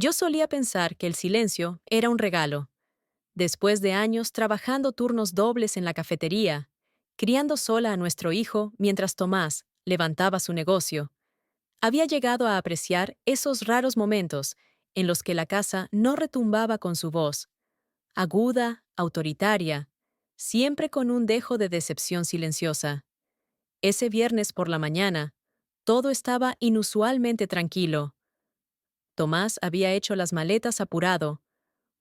Yo solía pensar que el silencio era un regalo. Después de años trabajando turnos dobles en la cafetería, criando sola a nuestro hijo mientras Tomás levantaba su negocio, había llegado a apreciar esos raros momentos en los que la casa no retumbaba con su voz, aguda, autoritaria, siempre con un dejo de decepción silenciosa. Ese viernes por la mañana, todo estaba inusualmente tranquilo. Tomás había hecho las maletas apurado,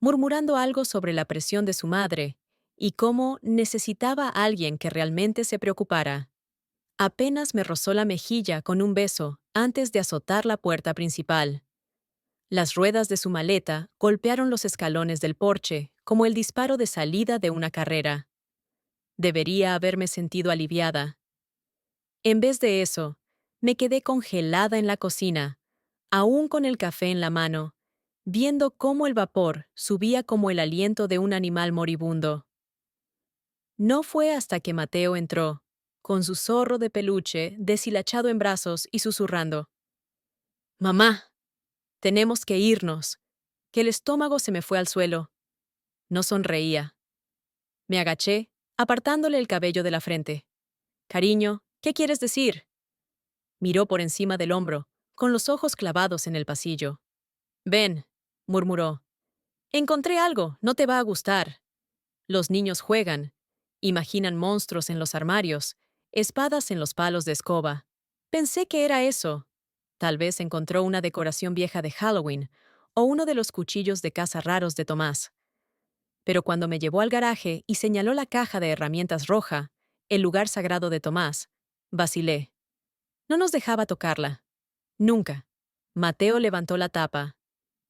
murmurando algo sobre la presión de su madre y cómo necesitaba a alguien que realmente se preocupara. Apenas me rozó la mejilla con un beso antes de azotar la puerta principal. Las ruedas de su maleta golpearon los escalones del porche como el disparo de salida de una carrera. Debería haberme sentido aliviada. En vez de eso, me quedé congelada en la cocina, aún con el café en la mano, viendo cómo el vapor subía como el aliento de un animal moribundo. No fue hasta que Mateo entró, con su zorro de peluche deshilachado en brazos y susurrando: «Mamá, tenemos que irnos», que el estómago se me fue al suelo. No sonreía. Me agaché, apartándole el cabello de la frente. «Cariño, ¿qué quieres decir?». Miró por encima del hombro, con los ojos clavados en el pasillo. «Ven», murmuró. «Encontré algo, no te va a gustar». Los niños juegan, imaginan monstruos en los armarios, espadas en los palos de escoba. Pensé que era eso. Tal vez encontró una decoración vieja de Halloween o uno de los cuchillos de caza raros de Tomás. Pero cuando me llevó al garaje y señaló la caja de herramientas roja, el lugar sagrado de Tomás, vacilé. No nos dejaba tocarla. Nunca. Mateo levantó la tapa.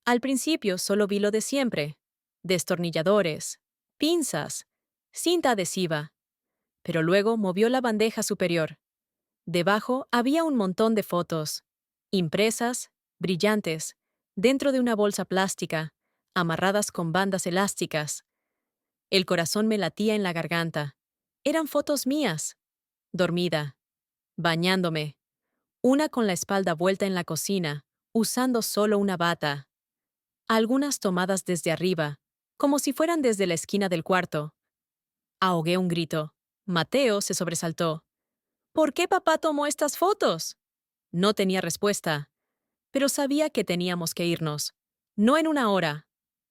Al principio solo vi lo de siempre: destornilladores, pinzas, cinta adhesiva. Pero luego movió la bandeja superior. Debajo había un montón de fotos, impresas, brillantes, dentro de una bolsa plástica, amarradas con bandas elásticas. El corazón me latía en la garganta. Eran fotos mías, dormida, bañándome, una con la espalda vuelta en la cocina, usando solo una bata. Algunas tomadas desde arriba, como si fueran desde la esquina del cuarto. Ahogué un grito. Mateo se sobresaltó. «¿Por qué papá tomó estas fotos?». No tenía respuesta, pero sabía que teníamos que irnos. No en una hora,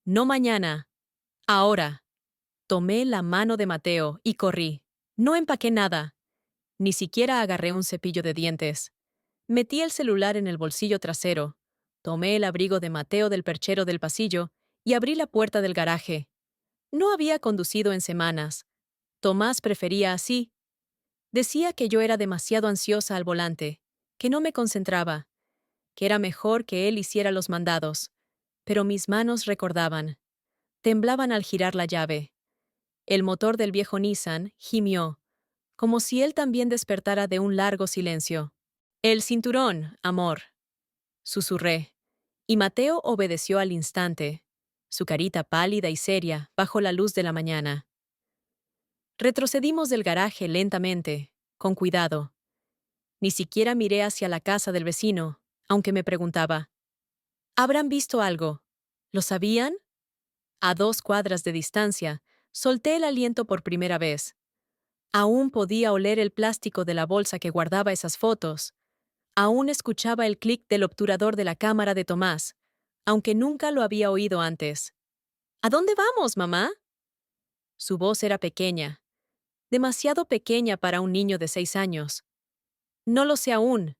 no mañana, ahora. Tomé la mano de Mateo y corrí. No empaqué nada. Ni siquiera agarré un cepillo de dientes. Metí el celular en el bolsillo trasero, tomé el abrigo de Mateo del perchero del pasillo y abrí la puerta del garaje. No había conducido en semanas. Tomás prefería así. Decía que yo era demasiado ansiosa al volante, que no me concentraba, que era mejor que él hiciera los mandados. Pero mis manos recordaban. Temblaban al girar la llave. El motor del viejo Nissan gimió, como si él también despertara de un largo silencio. «El cinturón, amor», susurré, y Mateo obedeció al instante, su carita pálida y seria bajo la luz de la mañana. Retrocedimos del garaje lentamente, con cuidado. Ni siquiera miré hacia la casa del vecino, aunque me preguntaba: ¿habrán visto algo? ¿Lo sabían? A 2 cuadras de distancia, solté el aliento por primera vez. Aún podía oler el plástico de la bolsa que guardaba esas fotos. Aún escuchaba el clic del obturador de la cámara de Tomás, aunque nunca lo había oído antes. «¿A dónde vamos, mamá?». Su voz era pequeña, demasiado pequeña para un niño de 6 años. «No lo sé aún»,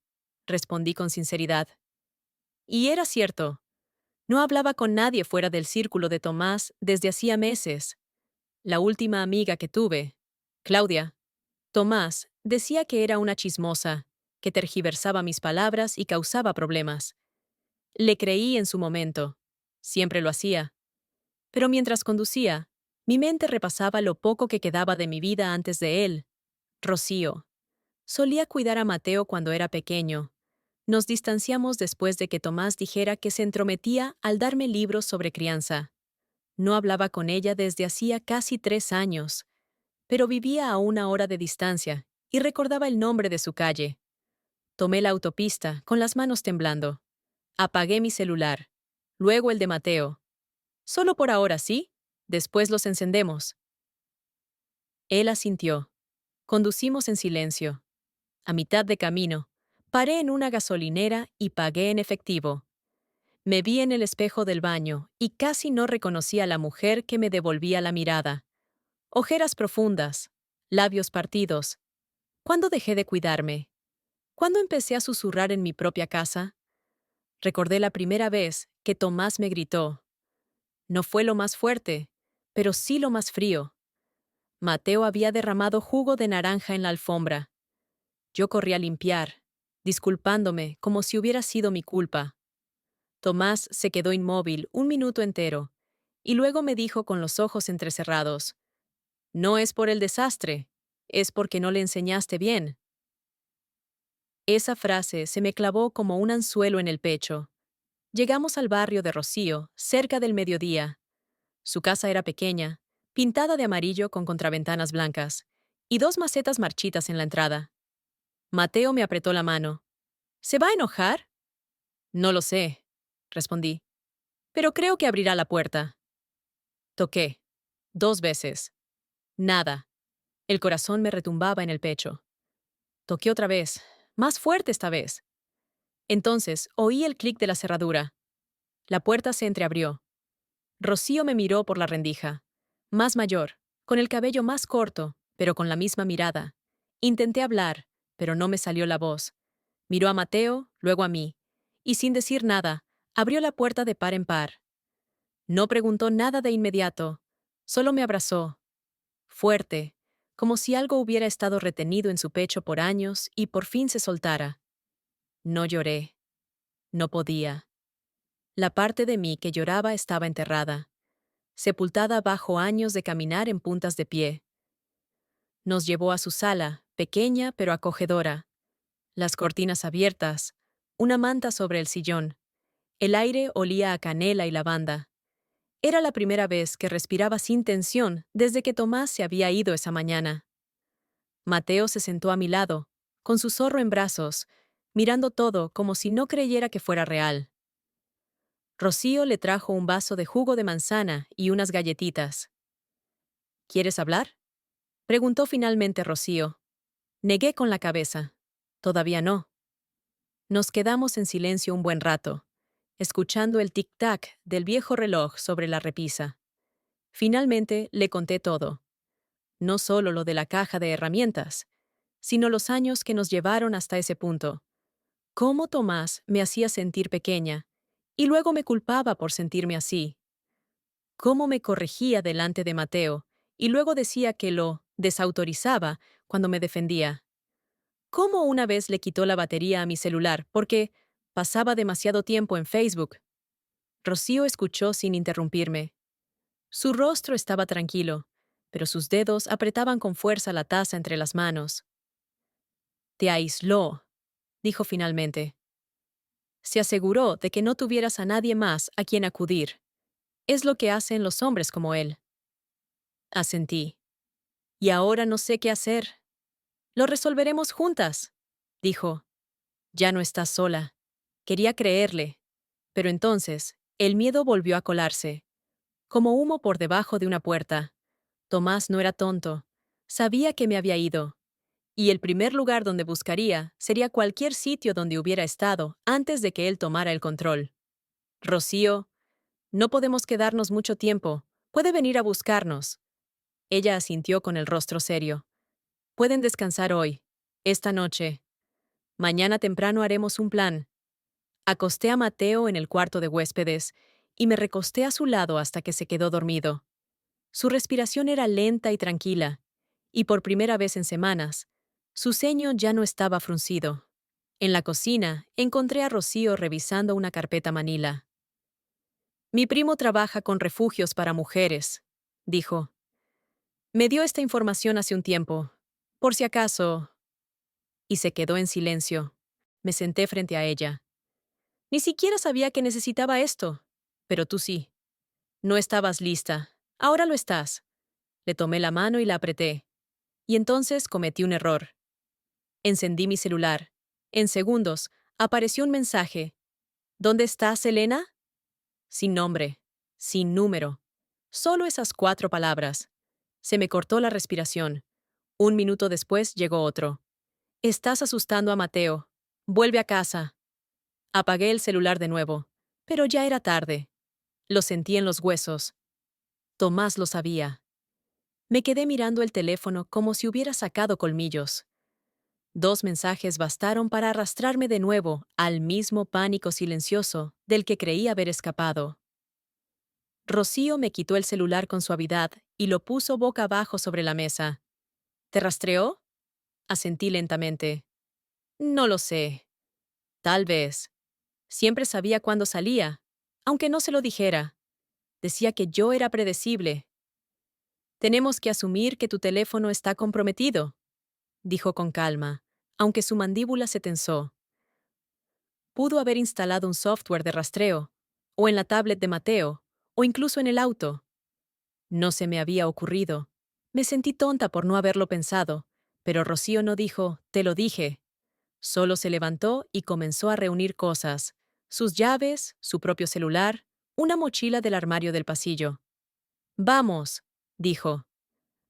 respondí con sinceridad. Y era cierto. No hablaba con nadie fuera del círculo de Tomás desde hacía meses. La última amiga que tuve, Claudia, Tomás, decía que era una chismosa, que tergiversaba mis palabras y causaba problemas. Le creí en su momento. Siempre lo hacía. Pero mientras conducía, mi mente repasaba lo poco que quedaba de mi vida antes de él. Rocío. Solía cuidar a Mateo cuando era pequeño. Nos distanciamos después de que Tomás dijera que se entrometía al darme libros sobre crianza. No hablaba con ella desde hacía casi 3 años, pero vivía a 1 hora de distancia y recordaba el nombre de su calle. Tomé la autopista con las manos temblando. Apagué mi celular. Luego el de Mateo. Solo por ahora, ¿sí? Después los encendemos. Él asintió. Conducimos en silencio. A mitad de camino, paré en una gasolinera y pagué en efectivo. Me vi en el espejo del baño y casi no reconocí a la mujer que me devolvía la mirada. Ojeras profundas, labios partidos. ¿Cuándo dejé de cuidarme? ¿Cuándo empecé a susurrar en mi propia casa? Recordé la primera vez que Tomás me gritó. No fue lo más fuerte, pero sí lo más frío. Mateo había derramado jugo de naranja en la alfombra. Yo corrí a limpiar, disculpándome como si hubiera sido mi culpa. Tomás se quedó inmóvil un minuto entero, y luego me dijo con los ojos entrecerrados: «No es por el desastre, es porque no le enseñaste bien». Esa frase se me clavó como un anzuelo en el pecho. Llegamos al barrio de Rocío, cerca del mediodía. Su casa era pequeña, pintada de amarillo con contraventanas blancas, y dos macetas marchitas en la entrada. Mateo me apretó la mano. «¿Se va a enojar?» «No lo sé», respondí, «pero creo que abrirá la puerta». Toqué. 2 veces. Nada. El corazón me retumbaba en el pecho. Toqué otra vez, más fuerte esta vez. Entonces oí el clic de la cerradura. La puerta se entreabrió. Rocío me miró por la rendija. Más mayor, con el cabello más corto, pero con la misma mirada. Intenté hablar, pero no me salió la voz. Miró a Mateo, luego a mí, y sin decir nada, abrió la puerta de par en par. No preguntó nada de inmediato, solo me abrazó, fuerte, como si algo hubiera estado retenido en su pecho por años y por fin se soltara. No lloré. No podía. La parte de mí que lloraba estaba enterrada, sepultada bajo años de caminar en puntas de pie. Nos llevó a su sala, pequeña pero acogedora. Las cortinas abiertas, una manta sobre el sillón. El aire olía a canela y lavanda. Era la primera vez que respiraba sin tensión desde que Tomás se había ido esa mañana. Mateo se sentó a mi lado, con su zorro en brazos, mirando todo como si no creyera que fuera real. Rocío le trajo un vaso de jugo de manzana y unas galletitas. ¿Quieres hablar?, preguntó finalmente Rocío. Negué con la cabeza. Todavía no. Nos quedamos en silencio un buen rato, escuchando el tic-tac del viejo reloj sobre la repisa. Finalmente le conté todo. No solo lo de la caja de herramientas, sino los años que nos llevaron hasta ese punto. Cómo Tomás me hacía sentir pequeña, y luego me culpaba por sentirme así. Cómo me corregía delante de Mateo, y luego decía que lo desautorizaba cuando me defendía. Cómo una vez le quitó la batería a mi celular porque pasaba demasiado tiempo en Facebook. Rocío escuchó sin interrumpirme. Su rostro estaba tranquilo, pero sus dedos apretaban con fuerza la taza entre las manos. «Te aisló», dijo finalmente. «Se aseguró de que no tuvieras a nadie más a quien acudir. Es lo que hacen los hombres como él». Asentí. «Y ahora no sé qué hacer». «Lo resolveremos juntas», dijo. «Ya no estás sola». Quería creerle, pero entonces el miedo volvió a colarse, como humo por debajo de una puerta. Tomás no era tonto. Sabía que me había ido. Y el primer lugar donde buscaría sería cualquier sitio donde hubiera estado antes de que él tomara el control. «Rocío, no podemos quedarnos mucho tiempo. Puede venir a buscarnos». Ella asintió con el rostro serio. «Pueden descansar hoy, esta noche. Mañana temprano haremos un plan». Acosté a Mateo en el cuarto de huéspedes y me recosté a su lado hasta que se quedó dormido. Su respiración era lenta y tranquila, y por primera vez en semanas, su ceño ya no estaba fruncido. En la cocina encontré a Rocío revisando una carpeta manila. «Mi primo trabaja con refugios para mujeres», dijo. «Me dio esta información hace un tiempo, por si acaso». Y se quedó en silencio. Me senté frente a ella. «Ni siquiera sabía que necesitaba esto, pero tú sí. No estabas lista. Ahora lo estás». Le tomé la mano y la apreté. Y entonces cometí un error. Encendí mi celular. En segundos, apareció un mensaje. «¿Dónde estás, Elena?». sin nombre, sin número. Solo esas 4 palabras. Se me cortó la respiración. 1 minuto después llegó otro. Estás asustando a Mateo. Vuelve a casa. Apagué el celular de nuevo, pero ya era tarde. Lo sentí en los huesos. Tomás lo sabía. Me quedé mirando el teléfono como si hubiera sacado colmillos. 2 mensajes bastaron para arrastrarme de nuevo al mismo pánico silencioso del que creí haber escapado. Rocío me quitó el celular con suavidad y lo puso boca abajo sobre la mesa. ¿Te rastreó? Asentí lentamente. No lo sé. Tal vez. Siempre sabía cuándo salía, aunque no se lo dijera. Decía que yo era predecible. Tenemos que asumir que tu teléfono está comprometido, dijo con calma, aunque su mandíbula se tensó. Pudo haber instalado un software de rastreo, o en la tablet de Mateo, o incluso en el auto. No se me había ocurrido. Me sentí tonta por no haberlo pensado, pero Rocío no dijo, te lo dije. Solo se levantó y comenzó a reunir cosas, sus llaves, su propio celular, una mochila del armario del pasillo. Vamos, dijo.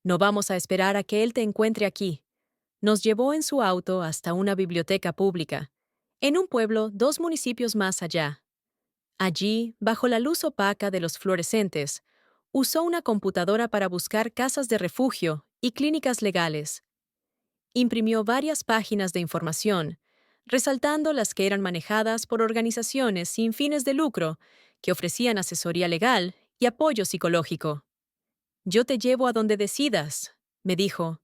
No vamos a esperar a que él te encuentre aquí. Nos llevó en su auto hasta una biblioteca pública, en un pueblo 2 municipios más allá. Allí, bajo la luz opaca de los fluorescentes, usó una computadora para buscar casas de refugio y clínicas legales. Imprimió varias páginas de información, resaltando las que eran manejadas por organizaciones sin fines de lucro que ofrecían asesoría legal y apoyo psicológico. Yo te llevo a donde decidas, me dijo,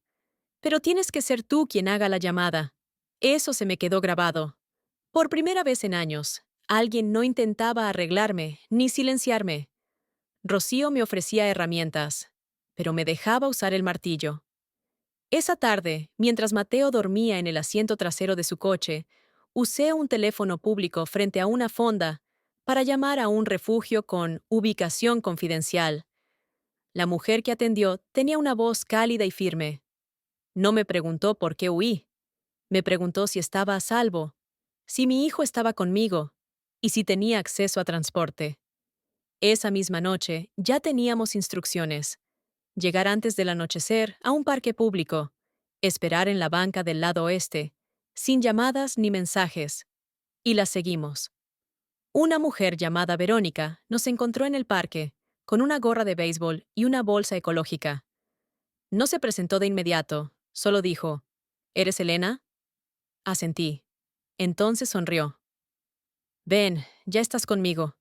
pero tienes que ser tú quien haga la llamada. Eso se me quedó grabado. Por primera vez en años, alguien no intentaba arreglarme ni silenciarme. Rocío me ofrecía herramientas, pero me dejaba usar el martillo. Esa tarde, mientras Mateo dormía en el asiento trasero de su coche, usé un teléfono público frente a una fonda para llamar a un refugio con ubicación confidencial. La mujer que atendió tenía una voz cálida y firme. No me preguntó por qué huí. Me preguntó si estaba a salvo, si mi hijo estaba conmigo y si tenía acceso a transporte. Esa misma noche ya teníamos instrucciones. Llegar antes del anochecer a un parque público, esperar en la banca del lado oeste, sin llamadas ni mensajes. Y la seguimos. Una mujer llamada Verónica nos encontró en el parque, con una gorra de béisbol y una bolsa ecológica. No se presentó de inmediato, solo dijo, ¿Eres Elena? Asentí. Entonces sonrió. Ven, ya estás conmigo.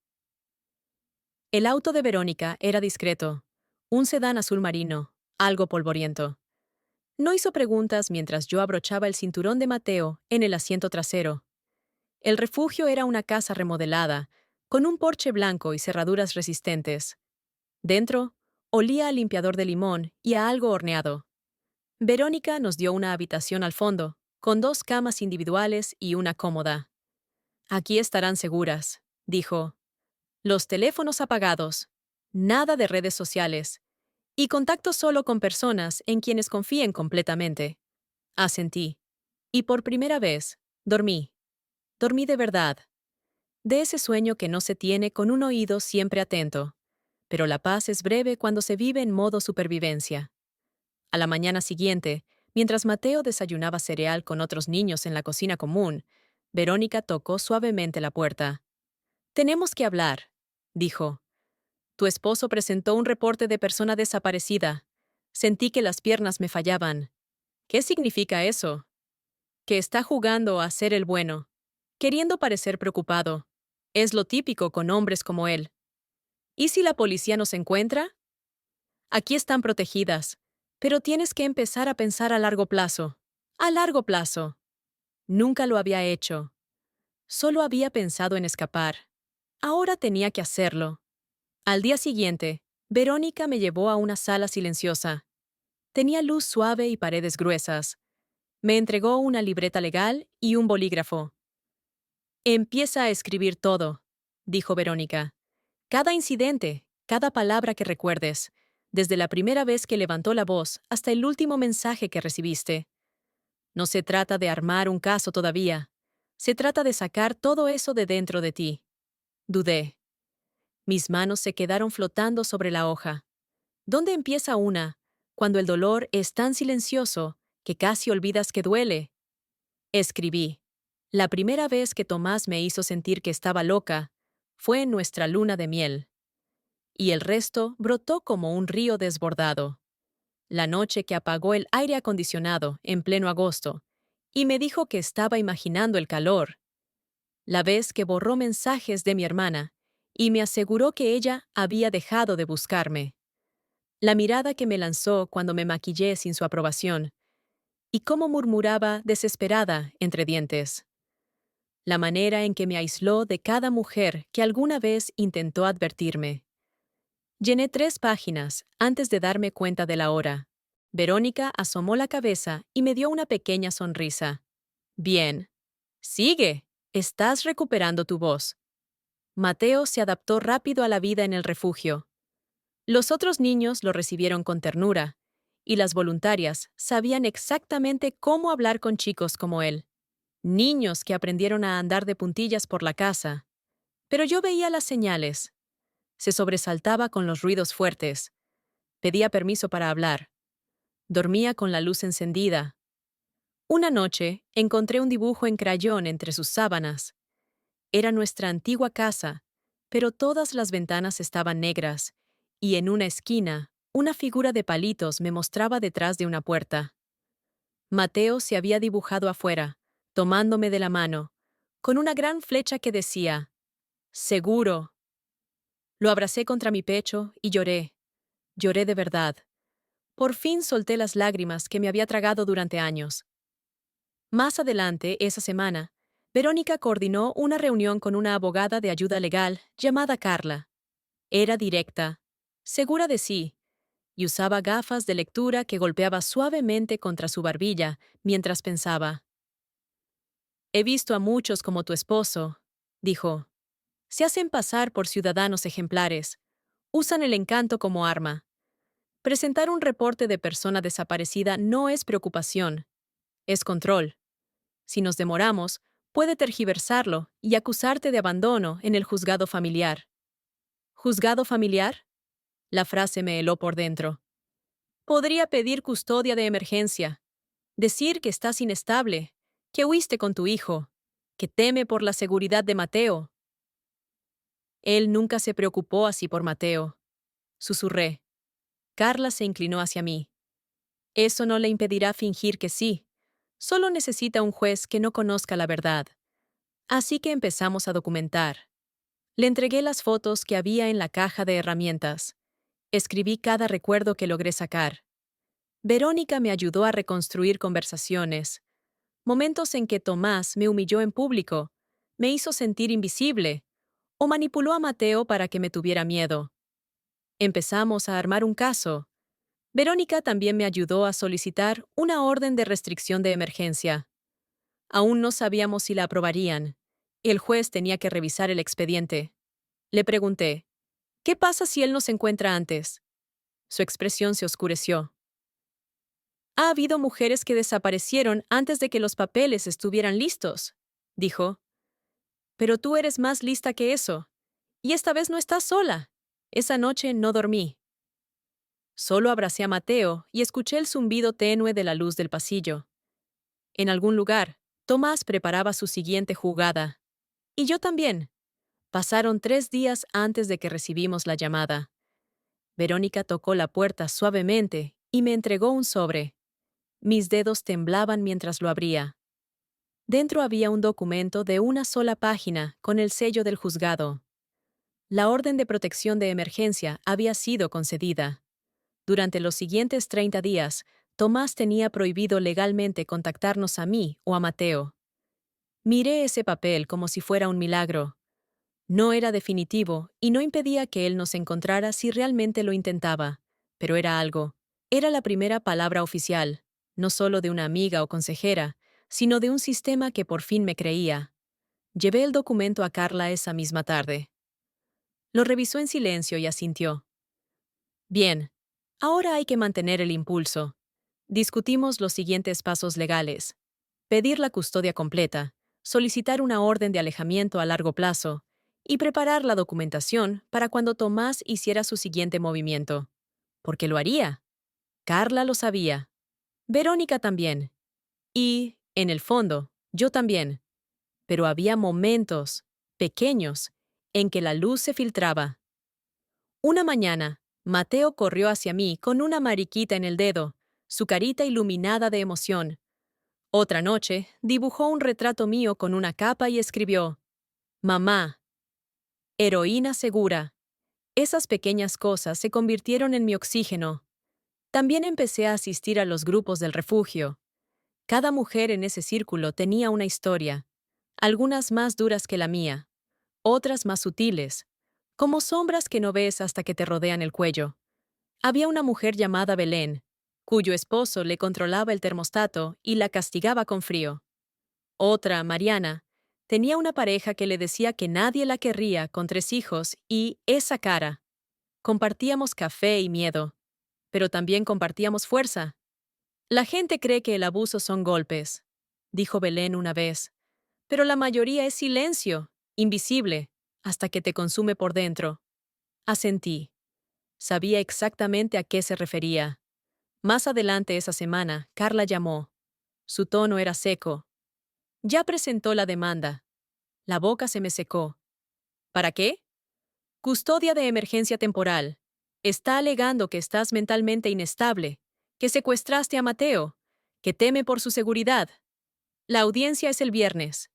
El auto de Verónica era discreto, un sedán azul marino, algo polvoriento. No hizo preguntas mientras yo abrochaba el cinturón de Mateo en el asiento trasero. El refugio era una casa remodelada, con un porche blanco y cerraduras resistentes. Dentro, olía a limpiador de limón y a algo horneado. Verónica nos dio una habitación al fondo, con 2 camas individuales y una cómoda. Aquí estarán seguras, dijo. Los teléfonos apagados, nada de redes sociales, y contacto solo con personas en quienes confíen completamente. Asentí. Y por primera vez, dormí. Dormí de verdad. De ese sueño que no se tiene con un oído siempre atento. Pero la paz es breve cuando se vive en modo supervivencia. A la mañana siguiente, mientras Mateo desayunaba cereal con otros niños en la cocina común, Verónica tocó suavemente la puerta. Tenemos que hablar, dijo. Tu esposo presentó un reporte de persona desaparecida. Sentí que las piernas me fallaban. ¿Qué significa eso? Que está jugando a ser el bueno, queriendo parecer preocupado. Es lo típico con hombres como él. ¿Y si la policía nos encuentra? Aquí están protegidas, pero tienes que empezar a pensar a largo plazo. A largo plazo. Nunca lo había hecho. Solo había pensado en escapar. Ahora tenía que hacerlo. Al día siguiente, Verónica me llevó a una sala silenciosa. Tenía luz suave y paredes gruesas. Me entregó una libreta legal y un bolígrafo. Empieza a escribir todo, dijo Verónica. Cada incidente, cada palabra que recuerdes, desde la primera vez que levantó la voz hasta el último mensaje que recibiste. No se trata de armar un caso todavía. Se trata de sacar todo eso de dentro de ti. Dudé. Mis manos se quedaron flotando sobre la hoja. ¿Dónde empieza una, cuando el dolor es tan silencioso que casi olvidas que duele? Escribí. La primera vez que Tomás me hizo sentir que estaba loca fue en nuestra luna de miel. Y el resto brotó como un río desbordado. La noche que apagó el aire acondicionado en pleno agosto y me dijo que estaba imaginando el calor. La vez que borró mensajes de mi hermana y me aseguró que ella había dejado de buscarme. La mirada que me lanzó cuando me maquillé sin su aprobación y cómo murmuraba desesperada entre dientes. La manera en que me aisló de cada mujer que alguna vez intentó advertirme. Llené 3 páginas antes de darme cuenta de la hora. Verónica asomó la cabeza y me dio una pequeña sonrisa. Bien. Sigue. Estás recuperando tu voz. Mateo se adaptó rápido a la vida en el refugio. Los otros niños lo recibieron con ternura, y las voluntarias sabían exactamente cómo hablar con chicos como él. Niños que aprendieron a andar de puntillas por la casa. Pero yo veía las señales. Se sobresaltaba con los ruidos fuertes. Pedía permiso para hablar. Dormía con la luz encendida. Una noche encontré un dibujo en crayón entre sus sábanas. Era nuestra antigua casa, pero todas las ventanas estaban negras, y en una esquina, una figura de palitos me mostraba detrás de una puerta. Mateo se había dibujado afuera, tomándome de la mano, con una gran flecha que decía, «Seguro». Lo abracé contra mi pecho y lloré. Lloré de verdad. Por fin solté las lágrimas que me había tragado durante años. Más adelante, esa semana, Verónica coordinó una reunión con una abogada de ayuda legal llamada Carla. Era directa, segura de sí, y usaba gafas de lectura que golpeaba suavemente contra su barbilla mientras pensaba. «He visto a muchos como tu esposo», dijo. «Se hacen pasar por ciudadanos ejemplares. Usan el encanto como arma. Presentar un reporte de persona desaparecida no es preocupación, es control. Si nos demoramos, puede tergiversarlo y acusarte de abandono en el juzgado familiar». ¿Juzgado familiar? La frase me heló por dentro. Podría pedir custodia de emergencia, decir que estás inestable, que huiste con tu hijo, que teme por la seguridad de Mateo. Él nunca se preocupó así por Mateo. Susurré. Carla se inclinó hacia mí. Eso no le impedirá fingir que sí. Solo necesita un juez que no conozca la verdad. Así que empezamos a documentar. Le entregué las fotos que había en la caja de herramientas. Escribí cada recuerdo que logré sacar. Verónica me ayudó a reconstruir conversaciones. Momentos en que Tomás me humilló en público, me hizo sentir invisible, o manipuló a Mateo para que me tuviera miedo. Empezamos a armar un caso. Verónica también me ayudó a solicitar una orden de restricción de emergencia. Aún no sabíamos si la aprobarían. El juez tenía que revisar el expediente. Le pregunté, «¿Qué pasa si él nos encuentra antes?» Su expresión se oscureció. «Ha habido mujeres que desaparecieron antes de que los papeles estuvieran listos», dijo. «Pero tú eres más lista que eso. Y esta vez no estás sola. Esa noche no dormí. Solo abracé a Mateo y escuché el zumbido tenue de la luz del pasillo. En algún lugar, Tomás preparaba su siguiente jugada. Y yo también. Pasaron 3 días antes de que recibimos la llamada. Verónica tocó la puerta suavemente y me entregó un sobre. Mis dedos temblaban mientras lo abría. Dentro había un documento de una sola página con el sello del juzgado. La orden de protección de emergencia había sido concedida. Durante los siguientes 30 días, Tomás tenía prohibido legalmente contactarnos a mí o a Mateo. Miré ese papel como si fuera un milagro. No era definitivo y no impedía que él nos encontrara si realmente lo intentaba, pero era algo. Era la primera palabra oficial, no solo de una amiga o consejera, sino de un sistema que por fin me creía. Llevé el documento a Carla esa misma tarde. Lo revisó en silencio y asintió. Bien, ahora hay que mantener el impulso. Discutimos los siguientes pasos legales. Pedir la custodia completa, solicitar una orden de alejamiento a largo plazo y preparar la documentación para cuando Tomás hiciera su siguiente movimiento. Porque lo haría. Carla lo sabía. Verónica también. Y, en el fondo, yo también. Pero había momentos, pequeños, en que la luz se filtraba. Una mañana, Mateo corrió hacia mí con una mariquita en el dedo, su carita iluminada de emoción. Otra noche, dibujó un retrato mío con una capa y escribió: Mamá, heroína segura. Esas pequeñas cosas se convirtieron en mi oxígeno. También empecé a asistir a los grupos del refugio. Cada mujer en ese círculo tenía una historia, algunas más duras que la mía, otras más sutiles, como sombras que no ves hasta que te rodean el cuello. Había una mujer llamada Belén, cuyo esposo le controlaba el termostato y la castigaba con frío. Otra, Mariana, tenía una pareja que le decía que nadie la querría con 3 hijos y esa cara. Compartíamos café y miedo, pero también compartíamos fuerza. La gente cree que el abuso son golpes, dijo Belén una vez, pero la mayoría es silencio, invisible, hasta que te consume por dentro. Asentí. Sabía exactamente a qué se refería. Más adelante esa semana, Carla llamó. Su tono era seco. Ya presentó la demanda. La boca se me secó. ¿Para qué? Custodia de emergencia temporal. Está alegando que estás mentalmente inestable, que secuestraste a Mateo, que teme por su seguridad. La audiencia es el viernes.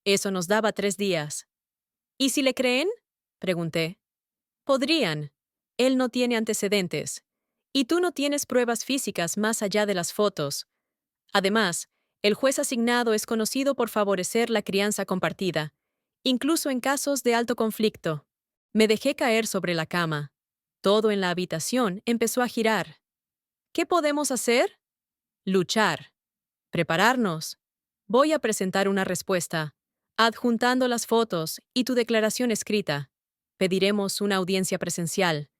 Eso nos daba 3 días. ¿Y si le creen? Pregunté. Podrían. Él no tiene antecedentes. Y tú no tienes pruebas físicas más allá de las fotos. Además, el juez asignado es conocido por favorecer la crianza compartida, incluso en casos de alto conflicto. Me dejé caer sobre la cama. Todo en la habitación empezó a girar. ¿Qué podemos hacer? Luchar. Prepararnos. Voy a presentar una respuesta, adjuntando las fotos y tu declaración escrita. Pediremos una audiencia presencial.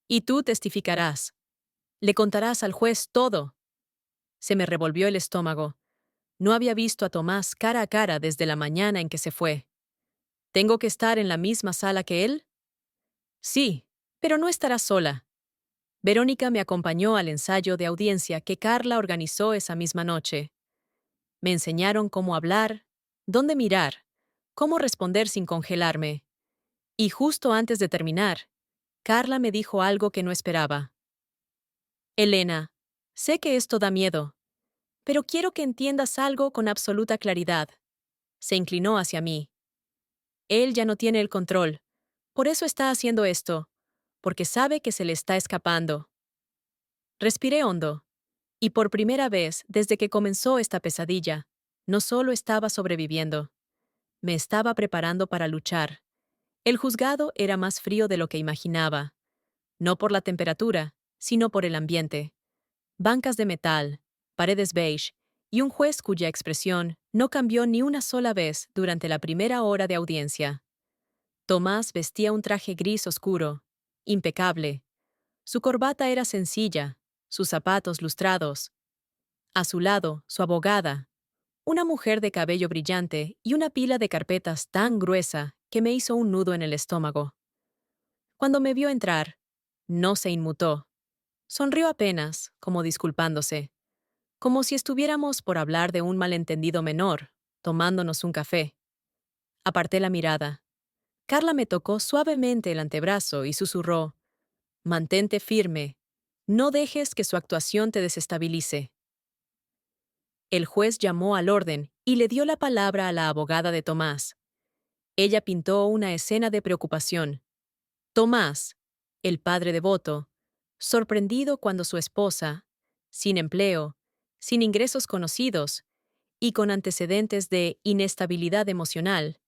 Y tú testificarás. Le contarás al juez todo. Se me revolvió el estómago. No había visto a Tomás cara a cara desde la mañana en que se fue. ¿Tengo que estar en la misma sala que él? Sí, pero no estará sola. Verónica me acompañó al ensayo de audiencia que Carla organizó esa misma noche. Me enseñaron cómo hablar, dónde mirar, cómo responder sin congelarme. Y justo antes de terminar, Carla me dijo algo que no esperaba. Elena, sé que esto da miedo, pero quiero que entiendas algo con absoluta claridad. Se inclinó hacia mí. Él ya no tiene el control. Por eso está haciendo esto, porque sabe que se le está escapando. Respiré hondo. Y por primera vez desde que comenzó esta pesadilla, no solo estaba sobreviviendo, me estaba preparando para luchar. El juzgado era más frío de lo que imaginaba. No por la temperatura, sino por el ambiente. Bancas de metal, paredes beige y un juez cuya expresión no cambió ni una sola vez durante la primera hora de audiencia. Tomás vestía un traje gris oscuro, impecable. Su corbata era sencilla, sus zapatos lustrados. A su lado, su abogada, una mujer de cabello brillante y una pila de carpetas tan gruesa que me hizo un nudo en el estómago. Cuando me vio entrar, no se inmutó. Sonrió apenas, como disculpándose, como si estuviéramos por hablar de un malentendido menor, tomándonos un café. Aparté la mirada. Carla me tocó suavemente el antebrazo y susurró: Mantente firme. No dejes que su actuación te desestabilice. El juez llamó al orden y le dio la palabra a la abogada de Tomás. Ella pintó una escena de preocupación. Tomás, el padre devoto, sorprendido cuando su esposa, sin empleo, sin ingresos conocidos y con antecedentes de inestabilidad emocional,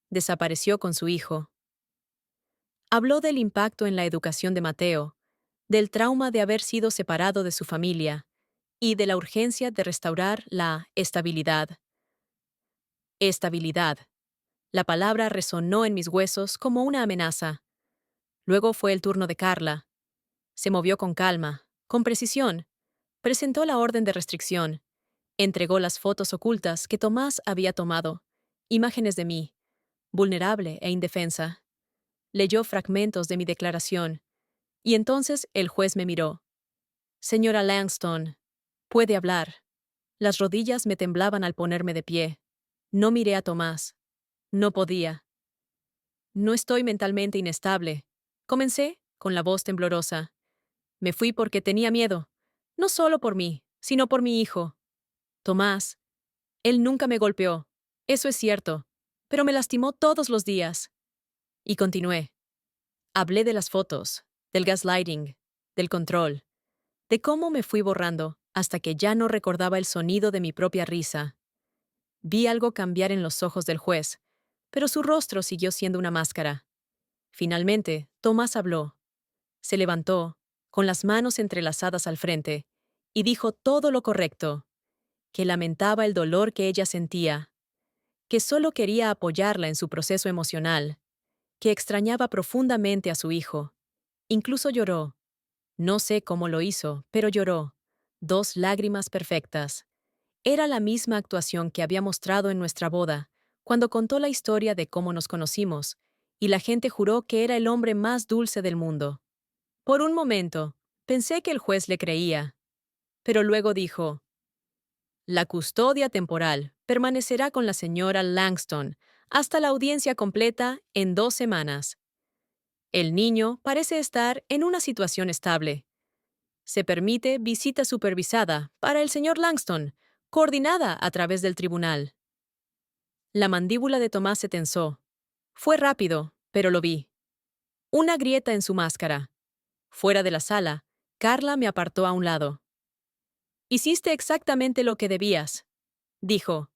desapareció con su hijo. Habló del impacto en la educación de Mateo, del trauma de haber sido separado de su familia y de la urgencia de restaurar la estabilidad. Estabilidad. La palabra resonó en mis huesos como una amenaza. Luego fue el turno de Carla. Se movió con calma, con precisión. Presentó la orden de restricción. Entregó las fotos ocultas que Tomás había tomado, imágenes de mí, vulnerable e indefensa. Leyó fragmentos de mi declaración, y entonces el juez me miró. Señora Langston, puede hablar. Las rodillas me temblaban al ponerme de pie. No miré a Tomás. No podía. No estoy mentalmente inestable. Comencé, con la voz temblorosa. Me fui porque tenía miedo. No solo por mí, sino por mi hijo. Tomás. Él nunca me golpeó. Eso es cierto. Pero me lastimó todos los días. Y continué. Hablé de las fotos, del gaslighting, del control, de cómo me fui borrando hasta que ya no recordaba el sonido de mi propia risa. Vi algo cambiar en los ojos del juez, pero su rostro siguió siendo una máscara. Finalmente, Tomás habló. Se levantó, con las manos entrelazadas al frente, y dijo todo lo correcto, que lamentaba el dolor que ella sentía, que solo quería apoyarla en su proceso emocional, que extrañaba profundamente a su hijo. Incluso lloró. No sé cómo lo hizo, pero lloró. 2 lágrimas perfectas. Era la misma actuación que había mostrado en nuestra boda, cuando contó la historia de cómo nos conocimos, y la gente juró que era el hombre más dulce del mundo. Por un momento, pensé que el juez le creía, pero luego dijo: la custodia temporal permanecerá con la señora Langston hasta la audiencia completa en 2 semanas. El niño parece estar en una situación estable. Se permite visita supervisada para el señor Langston, coordinada a través del tribunal. La mandíbula de Tomás se tensó. Fue rápido, pero lo vi. Una grieta en su máscara. Fuera de la sala, Carla me apartó a un lado. Hiciste exactamente lo que debías, dijo.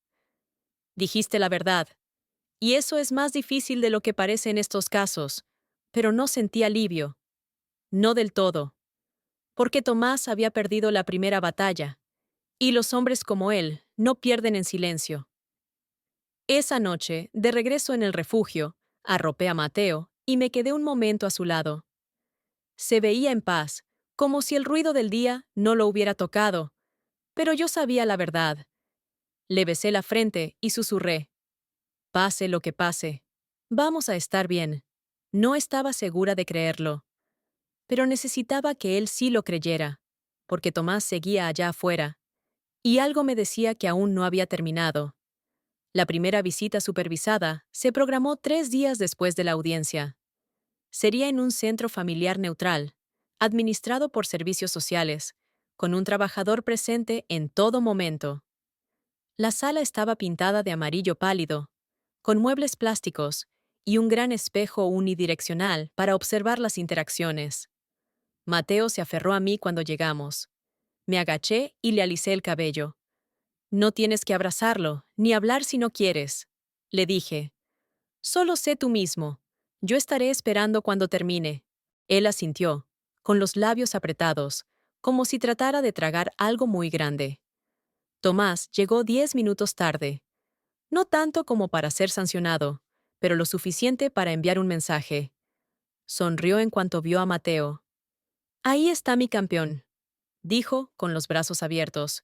Dijiste la verdad. Y eso es más difícil de lo que parece en estos casos. Pero no sentí alivio. No del todo. Porque Tomás había perdido la primera batalla. Y los hombres como él no pierden en silencio. Esa noche, de regreso en el refugio, arropé a Mateo y me quedé un momento a su lado. Se veía en paz, como si el ruido del día no lo hubiera tocado, pero yo sabía la verdad. Le besé la frente y susurré: pase lo que pase, vamos a estar bien. No estaba segura de creerlo, pero necesitaba que él sí lo creyera, porque Tomás seguía allá afuera, y algo me decía que aún no había terminado. La primera visita supervisada se programó 3 días después de la audiencia. Sería en un centro familiar neutral, administrado por servicios sociales, con un trabajador presente en todo momento. La sala estaba pintada de amarillo pálido, con muebles plásticos y un gran espejo unidireccional para observar las interacciones. Mateo se aferró a mí cuando llegamos. Me agaché y le alisé el cabello. No tienes que abrazarlo, ni hablar si no quieres, le dije. Solo sé tú mismo. Yo estaré esperando cuando termine. Él asintió, con los labios apretados, como si tratara de tragar algo muy grande. Tomás llegó 10 minutos tarde. No tanto como para ser sancionado, pero lo suficiente para enviar un mensaje. Sonrió en cuanto vio a Mateo. Ahí está mi campeón, dijo, con los brazos abiertos.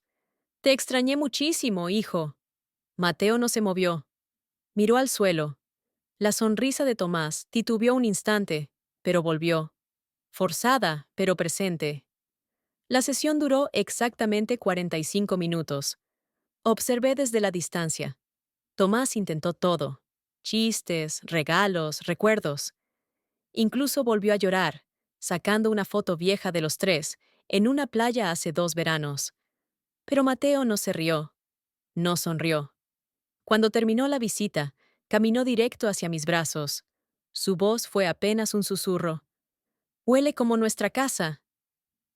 Te extrañé muchísimo, hijo. Mateo no se movió. Miró al suelo. La sonrisa de Tomás titubeó un instante, pero volvió. Forzada, pero presente. La sesión duró exactamente 45 minutos. Observé desde la distancia. Tomás intentó todo. Chistes, regalos, recuerdos. Incluso volvió a llorar, sacando una foto vieja de los tres, en una playa hace 2 veranos. Pero Mateo no se rió. No sonrió. Cuando terminó la visita, caminó directo hacia mis brazos. Su voz fue apenas un susurro. Huele como nuestra casa.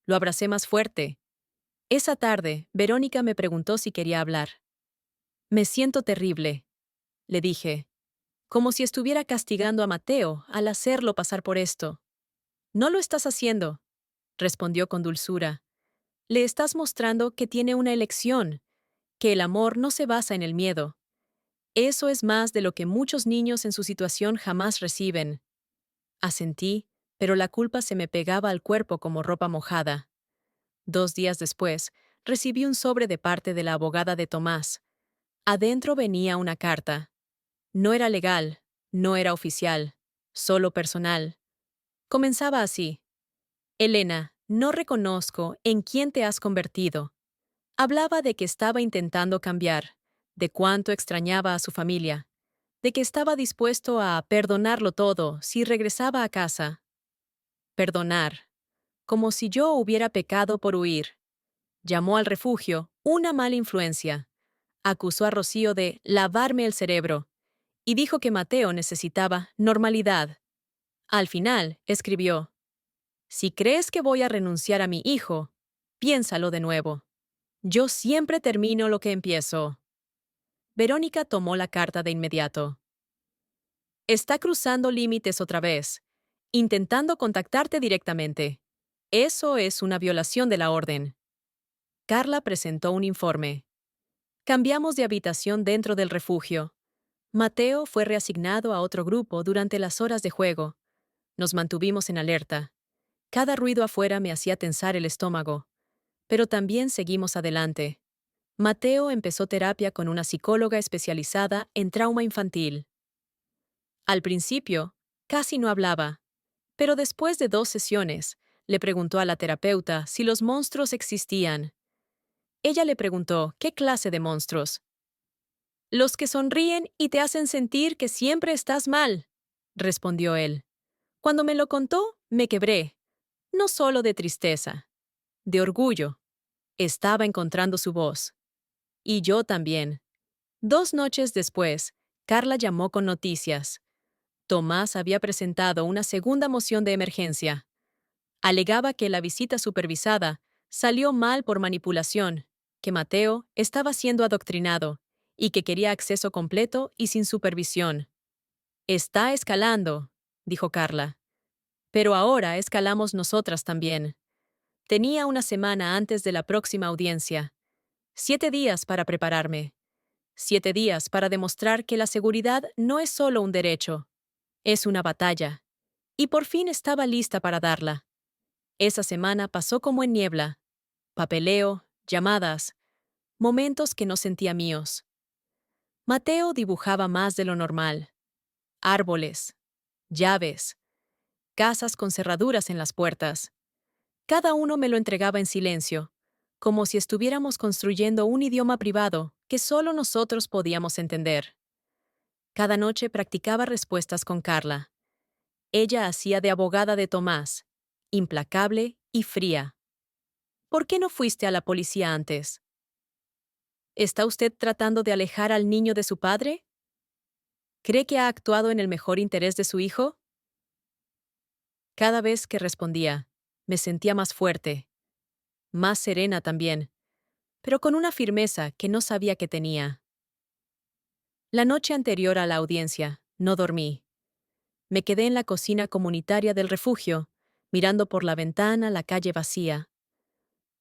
Lo abracé más fuerte. Esa tarde, Verónica me preguntó si quería hablar. Me siento terrible, le dije, como si estuviera castigando a Mateo al hacerlo pasar por esto. No lo estás haciendo, respondió con dulzura. Le estás mostrando que tiene una elección, que el amor no se basa en el miedo. Eso es más de lo que muchos niños en su situación jamás reciben. Asentí, pero la culpa se me pegaba al cuerpo como ropa mojada. 2 días después, recibí un sobre de parte de la abogada de Tomás. Adentro venía una carta. No era legal, No era oficial, solo personal. Comenzaba así. Elena, no reconozco en quién te has convertido. Hablaba de que estaba intentando cambiar, de cuánto extrañaba a su familia, de que estaba dispuesto a perdonarlo todo si regresaba a casa. Perdonar, como si yo hubiera pecado por huir. Llamó al refugio una mala influencia. Acusó a Rocío de lavarme el cerebro y dijo que Mateo necesitaba normalidad. Al final, escribió: Si crees que voy a renunciar a mi hijo, piénsalo de nuevo. Yo siempre termino lo que empiezo. Verónica tomó la carta de inmediato. Está cruzando límites otra vez, intentando contactarte directamente. Eso es una violación de la orden. Carla presentó un informe. Cambiamos de habitación dentro del refugio. Mateo fue reasignado a otro grupo durante las horas de juego. Nos mantuvimos en alerta. Cada ruido afuera me hacía tensar el estómago. Pero también seguimos adelante. Mateo empezó terapia con una psicóloga especializada en trauma infantil. Al principio, casi no hablaba, pero después de 2 sesiones, le preguntó a la terapeuta si los monstruos existían. Ella le preguntó qué clase de monstruos. Los que sonríen y te hacen sentir que siempre estás mal, respondió él. Cuando me lo contó, me quebré, no solo de tristeza, de orgullo. Estaba encontrando su voz. Y yo también. 2 noches después, Carla llamó con noticias. Tomás había presentado una segunda moción de emergencia. Alegaba que la visita supervisada salió mal por manipulación, que Mateo estaba siendo adoctrinado y que quería acceso completo y sin supervisión. Está escalando, dijo Carla. Pero ahora escalamos nosotras también. Tenía una semana antes de la próxima audiencia. 7 días para prepararme. 7 días para demostrar que la seguridad no es solo un derecho, es una batalla. Y por fin estaba lista para darla. Esa semana pasó como en niebla. Papeleo, llamadas, momentos que no sentía míos. Mateo dibujaba más de lo normal. Árboles, llaves, casas con cerraduras en las puertas. Cada uno me lo entregaba en silencio, como si estuviéramos construyendo un idioma privado que solo nosotros podíamos entender. Cada noche practicaba respuestas con Carla. Ella hacía de abogada de Tomás, implacable y fría. ¿Por qué no fuiste a la policía antes? ¿Está usted tratando de alejar al niño de su padre? ¿Cree que ha actuado en el mejor interés de su hijo? Cada vez que respondía, me sentía más fuerte, más serena también, pero con una firmeza que no sabía que tenía. La noche anterior a la audiencia, no dormí. Me quedé en la cocina comunitaria del refugio, mirando por la ventana la calle vacía.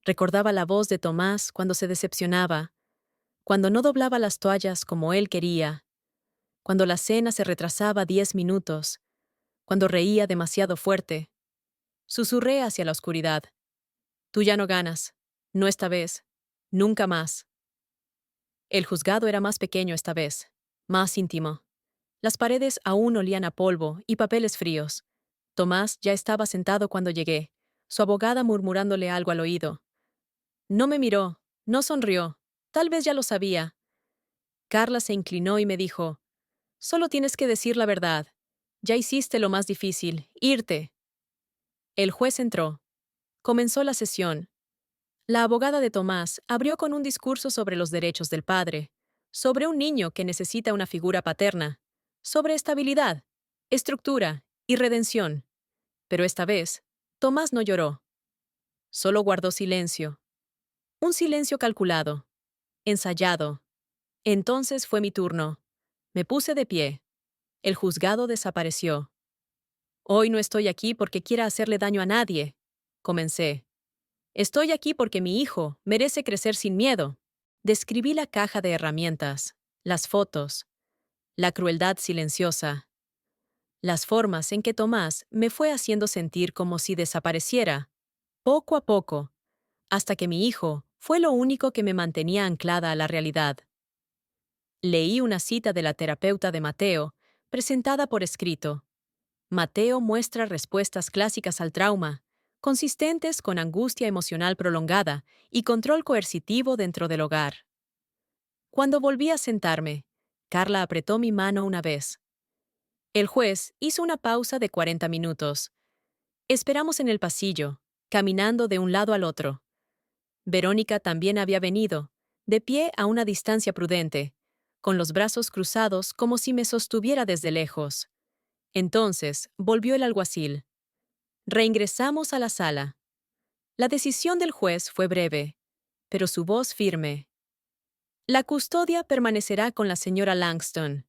Recordaba la voz de Tomás cuando se decepcionaba, cuando no doblaba las toallas como él quería, cuando la cena se retrasaba 10 minutos, cuando reía demasiado fuerte. Susurré hacia la oscuridad. Tú ya no ganas. No esta vez. Nunca más. El juzgado era más pequeño esta vez, más íntimo. Las paredes aún olían a polvo y papeles fríos. Tomás ya estaba sentado cuando llegué, su abogada murmurándole algo al oído. No me miró, no sonrió. Tal vez ya lo sabía. Carla se inclinó y me dijo: Solo tienes que decir la verdad. Ya hiciste lo más difícil, irte. El juez entró. Comenzó la sesión. La abogada de Tomás abrió con un discurso sobre los derechos del padre, sobre un niño que necesita una figura paterna, sobre estabilidad, estructura y redención. Pero esta vez, Tomás no lloró. Solo guardó silencio. Un silencio calculado, ensayado. Entonces fue mi turno. Me puse de pie. El juzgado desapareció. Hoy no estoy aquí porque quiera hacerle daño a nadie, comencé. Estoy aquí porque mi hijo merece crecer sin miedo. Describí la caja de herramientas, las fotos, la crueldad silenciosa, las formas en que Tomás me fue haciendo sentir como si desapareciera, poco a poco, hasta que mi hijo fue lo único que me mantenía anclada a la realidad. Leí una cita de la terapeuta de Mateo, presentada por escrito. Mateo muestra respuestas clásicas al trauma, consistentes con angustia emocional prolongada y control coercitivo dentro del hogar. Cuando volví a sentarme, Carla apretó mi mano una vez. El juez hizo una pausa de 40 minutos. Esperamos en el pasillo, caminando de un lado al otro. Verónica también había venido, de pie a una distancia prudente, con los brazos cruzados como si me sostuviera desde lejos. Entonces volvió el alguacil. Reingresamos a la sala. La decisión del juez fue breve, pero su voz firme. La custodia permanecerá con la señora Langston.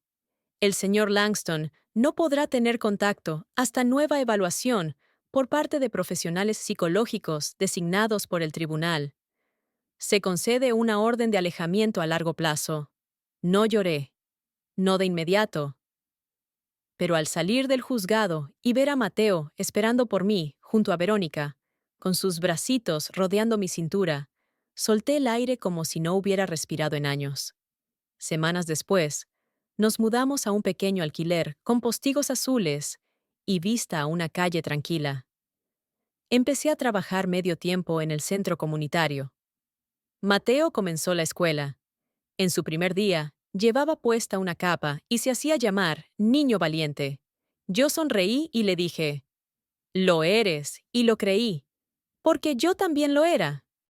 El señor Langston no podrá tener contacto hasta nueva evaluación por parte de profesionales psicológicos designados por el tribunal. Se concede una orden de alejamiento a largo plazo. No lloré. No de inmediato. Pero al salir del juzgado y ver a Mateo esperando por mí junto a Verónica, con sus bracitos rodeando mi cintura, solté el aire como si no hubiera respirado en años. Semanas después, nos mudamos a un pequeño alquiler con postigos azules y vista a una calle tranquila. Empecé a trabajar medio tiempo en el centro comunitario. Mateo comenzó la escuela. En su primer día, llevaba puesta una capa y se hacía llamar Niño Valiente. Yo sonreí y le dije, «Lo eres», y lo creí, porque yo también lo era.